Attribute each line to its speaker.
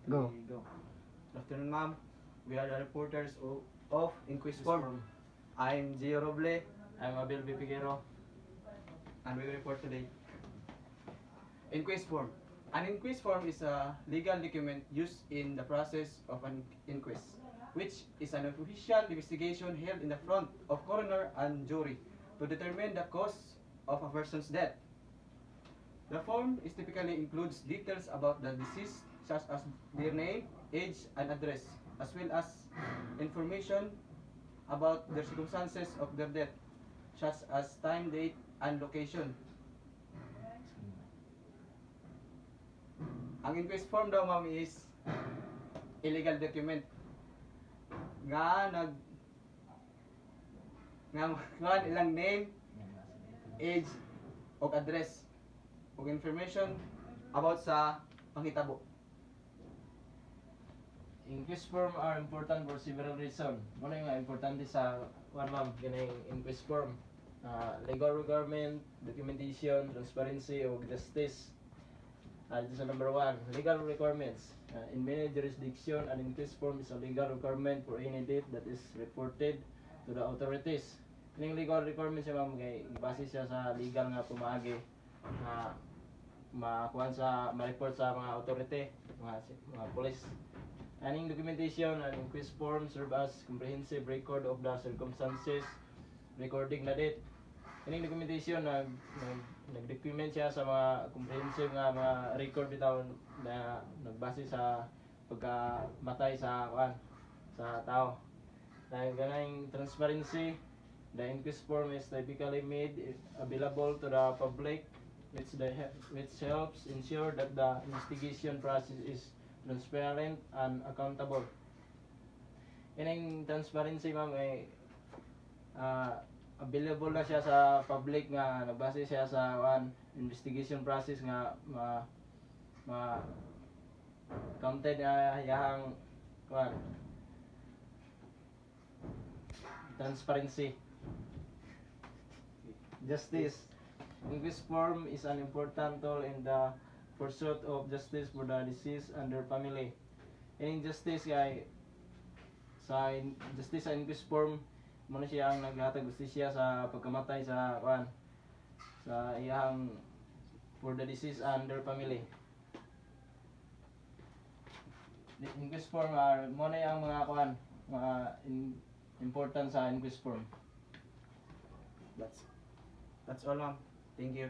Speaker 1: Go.
Speaker 2: Go. Good afternoon, ma'am. We are the reporters of Inquest Form. I'm Gio Roble.
Speaker 3: I'm Abel B. Figuero.
Speaker 2: And we will report today. Inquest Form. An inquest form is a legal document used in the process of an inquest, which is an official investigation held in the front of coroner and jury to determine the cause of a person's death. The form typically includes details about the deceased, such as their name, age, and address, as well as information about the circumstances of their death, such as time, date, and location. Ang inquest form daw, ma'am, is illegal document nga ilang name, age, o address, o information about sa panghitabo.
Speaker 3: Inquest form are important for several reasons. Muna yung importante sa ma'am, ganang inquest form. Legal requirement, documentation, transparency, o justice. This is number 1. Legal requirements. In many jurisdictions, an inquest form is a legal requirement for any death that is reported to the authorities. Yung legal requirements siya ma'am, base siya sa legal nga pumaagi na ma-report sa mga authority, mga police. Aning documentation, an inquest form serve as comprehensive record of the circumstances recording na date. Aning documentation nag-document siya sa mga comprehensive nga mga record bitaw na nagbase sa pagkamatay sa tao. Dahil ganang transparency, the inquest form is typically made available to the public, which helps ensure that the investigation process is transparent and accountable. Ining transparency ma'am ay available na siya sa public nga nagbase siya sa investigation process nga counted yahang transparency. Justice. Inquest form is an important tool in the pursuit of justice for the deceased and their family. In justice sa inquest form muna siya ang naghatag justisya sa pagkamatay sa iyang for the deceased and their family. The inquest form muna yung mga important sa inquest form.
Speaker 2: That's all, ma'am. Thank you.